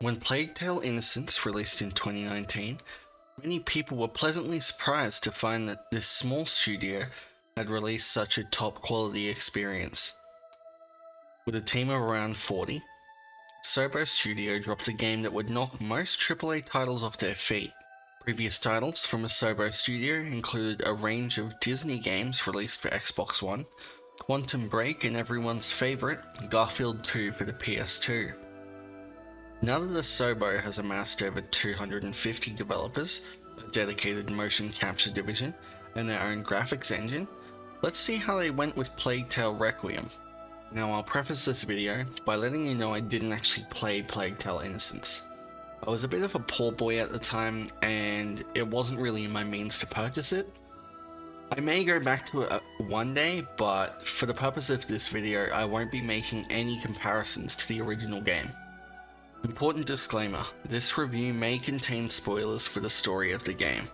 When Plague Tale Innocence released in 2019, many people were pleasantly surprised to find that this small studio had released such a top quality experience. With a team of around 40, Asobo Studio dropped a game that would knock most AAA titles off their feet. Previous titles from Asobo Studio included a range of Disney games released for Xbox One, Quantum Break and everyone's favourite, Garfield 2 for the PS2. Now that Asobo has amassed over 250 developers, a dedicated motion capture division, and their own graphics engine, let's see how they went with Plague Tale Requiem. Now I'll preface this video by letting you know I didn't actually play Plague Tale Innocence. I was a bit of a poor boy at the time and it wasn't really in my means to purchase it. I may go back to it one day, but for the purpose of this video I won't be making any comparisons to the original game. Important disclaimer, this review may contain spoilers for the story of the game,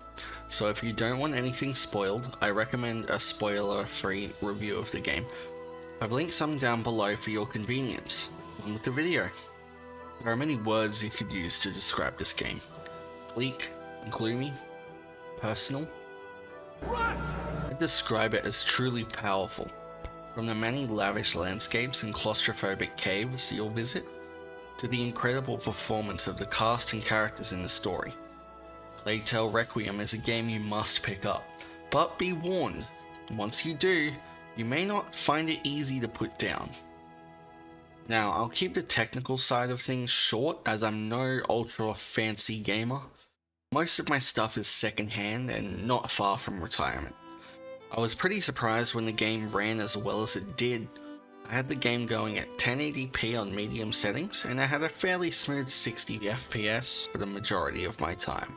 so if you don't want anything spoiled, I recommend a spoiler-free review of the game. I've linked some down below for your convenience, along with the video. There are many words you could use to describe this game. Bleak, gloomy, personal. I'd describe it as truly powerful. From the many lavish landscapes and claustrophobic caves you'll visit, to the incredible performance of the cast and characters in the story. Plague Tale Requiem is a game you must pick up, but be warned, once you do, you may not find it easy to put down. Now, I'll keep the technical side of things short as I'm no ultra fancy gamer. Most of my stuff is secondhand and not far from retirement. I was pretty surprised when the game ran as well as it did. I had the game going at 1080p on medium settings and I had a fairly smooth 60 FPS for the majority of my time.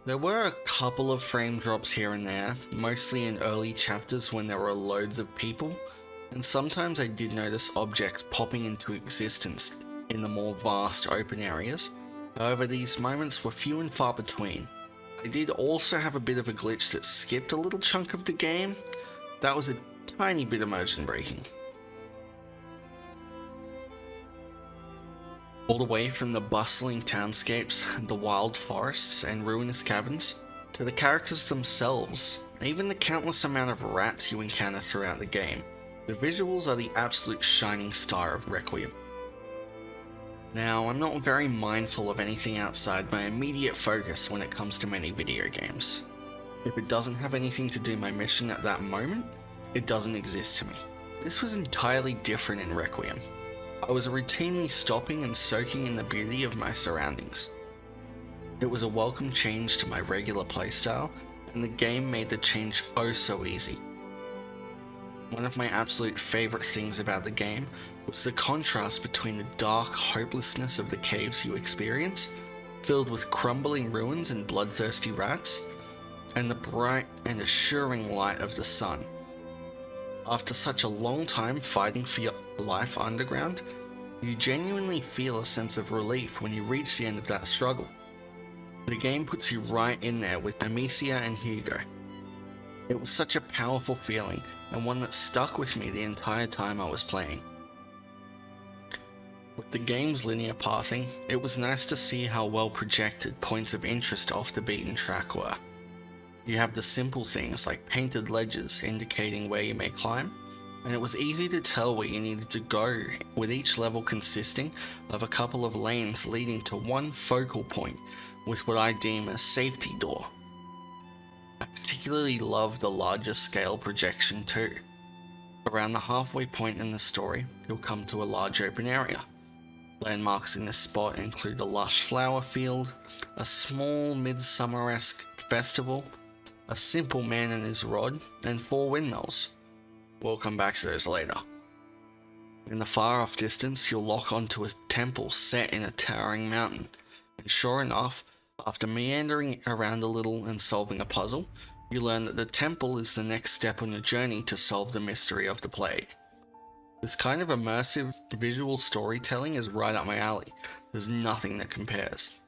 There were a couple of frame drops here and there, mostly in early chapters when there were loads of people, and sometimes I did notice objects popping into existence in the more vast open areas. However, these moments were few and far between. I did also have a bit of a glitch that skipped a little chunk of the game. That was a tiny bit immersion breaking. All the way from the bustling townscapes, the wild forests and ruinous caverns, to the characters themselves, even the countless amount of rats you encounter throughout the game, the visuals are the absolute shining star of Requiem. Now, I'm not very mindful of anything outside my immediate focus when it comes to many video games. If it doesn't have anything to do my mission at that moment, it doesn't exist to me. This was entirely different in Requiem. I was routinely stopping and soaking in the beauty of my surroundings. It was a welcome change to my regular playstyle, and the game made the change oh so easy. One of my absolute favourite things about the game was the contrast between the dark hopelessness of the caves you experience, filled with crumbling ruins and bloodthirsty rats, and the bright and assuring light of the sun. After such a long time fighting for your life underground, you genuinely feel a sense of relief when you reach the end of that struggle. The game puts you right in there with Amicia and Hugo. It was such a powerful feeling, and one that stuck with me the entire time I was playing. With the game's linear pathing, it was nice to see how well projected points of interest off the beaten track were. You have the simple things like painted ledges indicating where you may climb, and it was easy to tell where you needed to go, with each level consisting of a couple of lanes leading to one focal point with what I deem a safety door. I particularly love the larger scale projection too. Around the halfway point in the story, you'll come to a large open area. Landmarks in this spot include a lush flower field, a small midsummer-esque festival, a simple man and his rod, and 4 windmills. We'll come back to those later. In the far off distance, you'll lock onto a temple set in a towering mountain, and sure enough, after meandering around a little and solving a puzzle, you learn that the temple is the next step on your journey to solve the mystery of the plague. This kind of immersive visual storytelling is right up my alley. There's nothing that compares.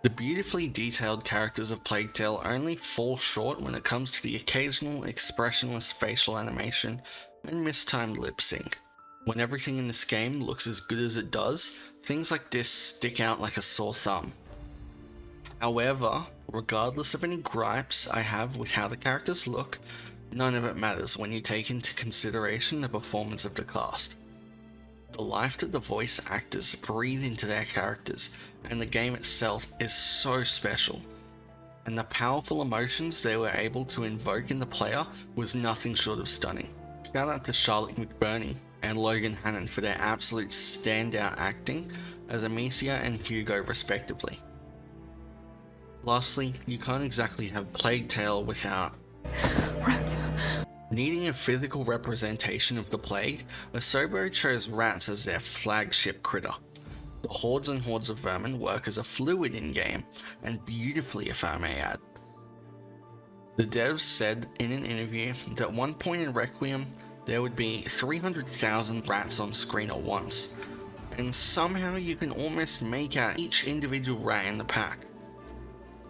The beautifully detailed characters of Plague Tale only fall short when it comes to the occasional expressionless facial animation and mistimed lip sync. When everything in this game looks as good as it does, things like this stick out like a sore thumb. However, regardless of any gripes I have with how the characters look, none of it matters when you take into consideration the performance of the cast. The life that the voice actors breathe into their characters and the game itself is so special, and the powerful emotions they were able to invoke in the player was nothing short of stunning. Shout out to Charlotte McBurney and Logan Hannon for their absolute standout acting as Amicia and Hugo respectively. Lastly, you can't exactly have Plague Tale without rats. Needing a physical representation of the plague, Asobo chose rats as their flagship critter. The hordes and hordes of vermin work as a fluid in-game, and beautifully if I may add. The devs said in an interview that at one point in Requiem, there would be 300,000 rats on screen at once, and somehow you can almost make out each individual rat in the pack.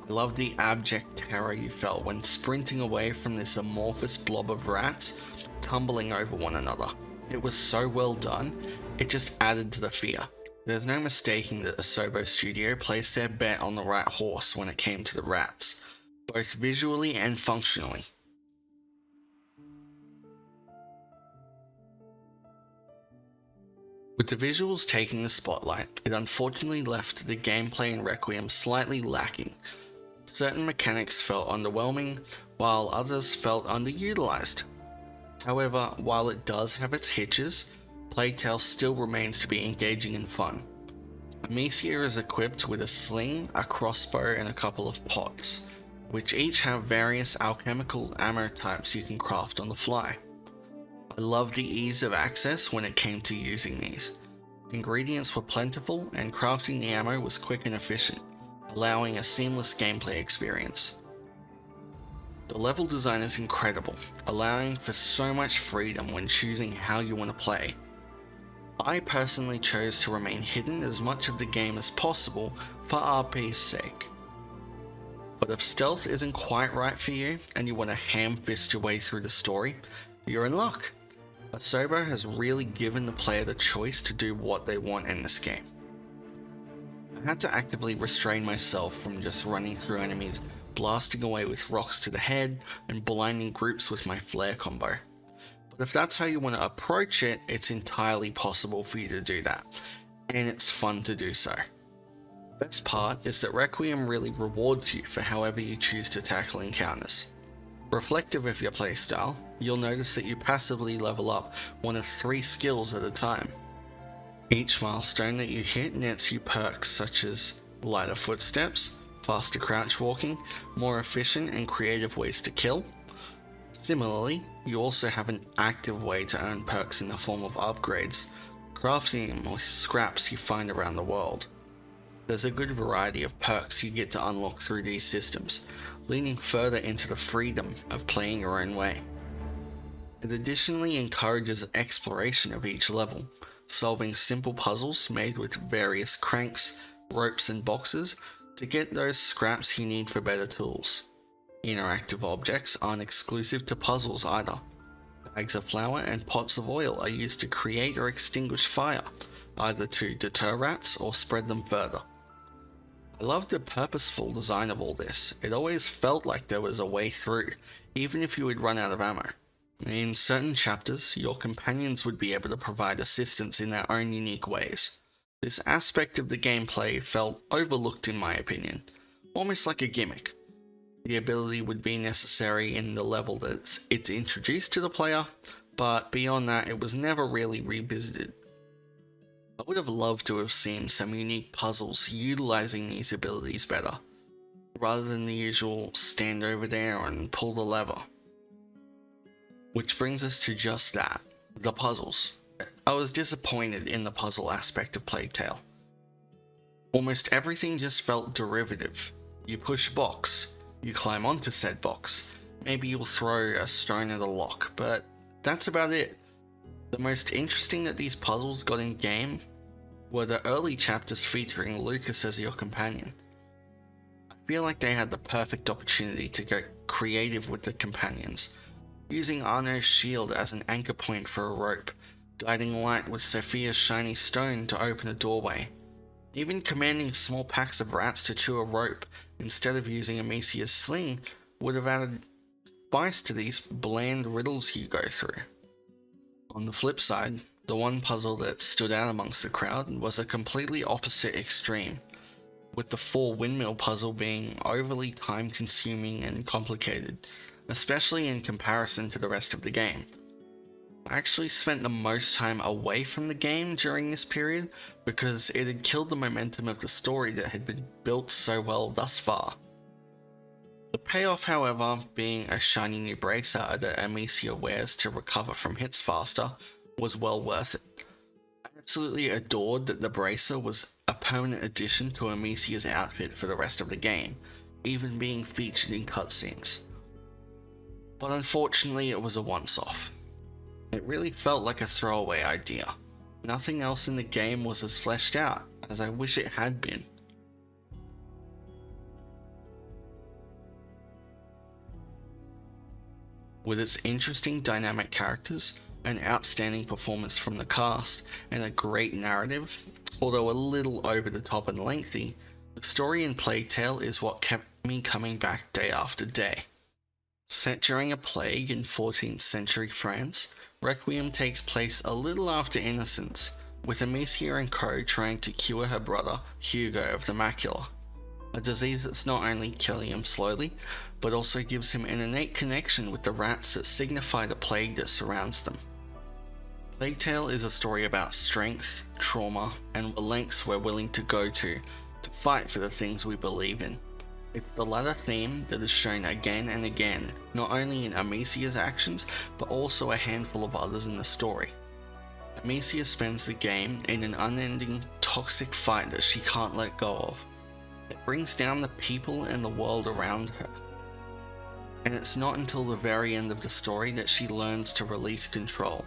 I love the abject terror you felt when sprinting away from this amorphous blob of rats, tumbling over one another. It was so well done, it just added to the fear. There's no mistaking that Asobo Studio placed their bet on the right horse when it came to the rats, both visually and functionally. With the visuals taking the spotlight, it unfortunately left the gameplay in Requiem slightly lacking. Certain mechanics felt underwhelming, while others felt underutilized. However, while it does have its hitches, Plague Tale still remains to be engaging and fun. Amicia is equipped with a sling, a crossbow, and a couple of pots, which each have various alchemical ammo types you can craft on the fly. I loved the ease of access when it came to using these. Ingredients were plentiful, and crafting the ammo was quick and efficient, allowing a seamless gameplay experience. The level design is incredible, allowing for so much freedom when choosing how you want to play. I personally chose to remain hidden as much of the game as possible for RP's sake. But if stealth isn't quite right for you and you want to ham-fist your way through the story, you're in luck. Asobo has really given the player the choice to do what they want in this game. I had to actively restrain myself from just running through enemies, blasting away with rocks to the head, and blinding groups with my flare combo. But if that's how you want to approach it, it's entirely possible for you to do that, and it's fun to do so. The best part is that Requiem really rewards you for however you choose to tackle encounters. Reflective of your playstyle, you'll notice that you passively level up one of 3 skills at a time. Each milestone that you hit nets you perks such as lighter footsteps, faster crouch walking, more efficient and creative ways to kill. Similarly, you also have an active way to earn perks in the form of upgrades, crafting them with scraps you find around the world. There's a good variety of perks you get to unlock through these systems, leaning further into the freedom of playing your own way. It additionally encourages exploration of each level, solving simple puzzles made with various cranks, ropes and boxes to get those scraps you need for better tools. Interactive objects aren't exclusive to puzzles either. Bags of flour and pots of oil are used to create or extinguish fire, either to deter rats or spread them further. I love the purposeful design of all this. It always felt like there was a way through, even if you would run out of ammo. In certain chapters, your companions would be able to provide assistance in their own unique ways. This aspect of the gameplay felt overlooked in my opinion, almost like a gimmick. The ability would be necessary in the level that it's introduced to the player, but beyond that it was never really revisited. I would have loved to have seen some unique puzzles utilizing these abilities better, rather than the usual stand over there and pull the lever. Which brings us to just that, the puzzles. I was disappointed in the puzzle aspect of Plague Tale. Almost everything just felt derivative. You push a box, you climb onto said box, maybe you'll throw a stone at a lock, but that's about it. The most interesting that these puzzles got in game were the early chapters featuring Lucas as your companion. I feel like they had the perfect opportunity to get creative with the companions, using Arno's shield as an anchor point for a rope, guiding light with Sophia's shiny stone to open a doorway, even commanding small packs of rats to chew a rope instead of using Amicia's sling would have added spice to these bland riddles you go through. On the flip side, the one puzzle that stood out amongst the crowd was a completely opposite extreme, with the 4 windmill puzzle being overly time-consuming and complicated, especially in comparison to the rest of the game. I actually spent the most time away from the game during this period because it had killed the momentum of the story that had been built so well thus far. The payoff, however, being a shiny new bracer that Amicia wears to recover from hits faster, was well worth it. I absolutely adored that the bracer was a permanent addition to Amicia's outfit for the rest of the game, even being featured in cutscenes. But unfortunately it was a once-off. It really felt like a throwaway idea. Nothing else in the game was as fleshed out as I wish it had been. With its interesting dynamic characters, an outstanding performance from the cast, and a great narrative, although a little over the top and lengthy, the story in Plague Tale is what kept me coming back day after day. Set during a plague in 14th century France, Requiem takes place a little after Innocence, with Amicia and co trying to cure her brother, Hugo of the Macula, a disease that's not only killing him slowly, but also gives him an innate connection with the rats that signify the plague that surrounds them. Plague Tale is a story about strength, trauma, and the lengths we're willing to go to fight for the things we believe in. It's the latter theme that is shown again and again, not only in Amicia's actions, but also a handful of others in the story. Amicia spends the game in an unending, toxic fight that she can't let go of. It brings down the people and the world around her. And it's not until the very end of the story that she learns to release control.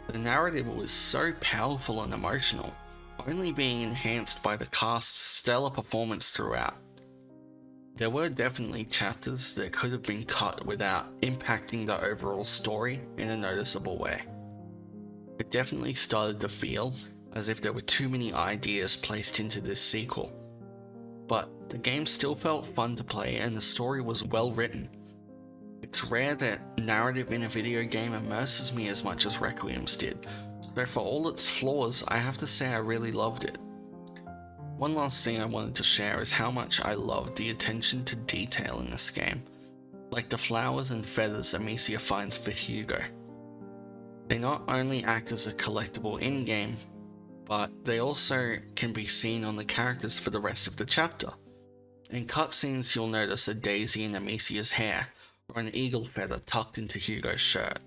The narrative was so powerful and emotional, only being enhanced by the cast's stellar performance throughout. There were definitely chapters that could have been cut without impacting the overall story in a noticeable way. It definitely started to feel as if there were too many ideas placed into this sequel. But the game still felt fun to play and the story was well written. It's rare that narrative in a video game immerses me as much as Requiem's did, so for all its flaws, I have to say I really loved it. One last thing I wanted to share is how much I loved the attention to detail in this game, like the flowers and feathers Amicia finds for Hugo. They not only act as a collectible in-game, but they also can be seen on the characters for the rest of the chapter. In cutscenes you'll notice a daisy in Amicia's hair, or an eagle feather tucked into Hugo's shirt.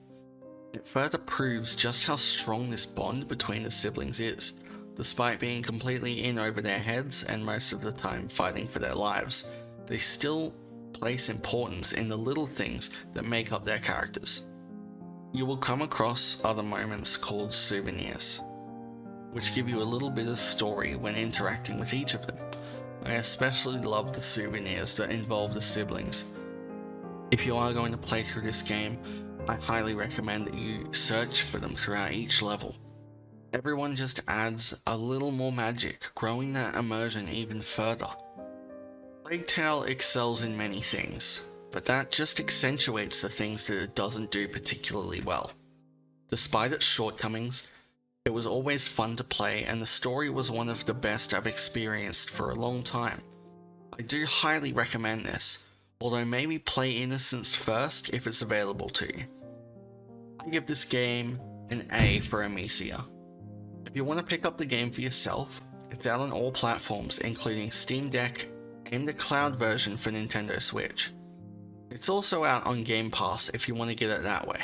It further proves just how strong this bond between the siblings is. Despite being completely in over their heads and most of the time fighting for their lives, they still place importance in the little things that make up their characters. You will come across other moments called souvenirs, which give you a little bit of story when interacting with each of them. I especially love the souvenirs that involve the siblings. If you are going to play through this game, I highly recommend that you search for them throughout each level. Everyone just adds a little more magic, growing that immersion even further. Plague Tale excels in many things, but that just accentuates the things that it doesn't do particularly well. Despite its shortcomings, it was always fun to play and the story was one of the best I've experienced for a long time. I do highly recommend this, although maybe play Innocence first if it's available to you. I give this game an A for Amicia. If you want to pick up the game for yourself, it's out on all platforms including Steam Deck and the cloud version for Nintendo Switch. It's also out on Game Pass if you want to get it that way.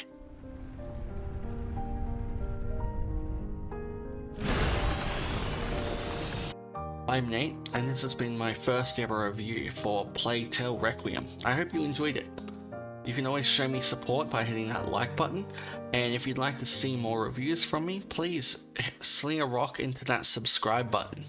I'm Nate, and this has been my first ever review for Plague Tale Requiem. I hope you enjoyed it. You can always show me support by hitting that like button, and if you'd like to see more reviews from me, please sling a rock into that subscribe button.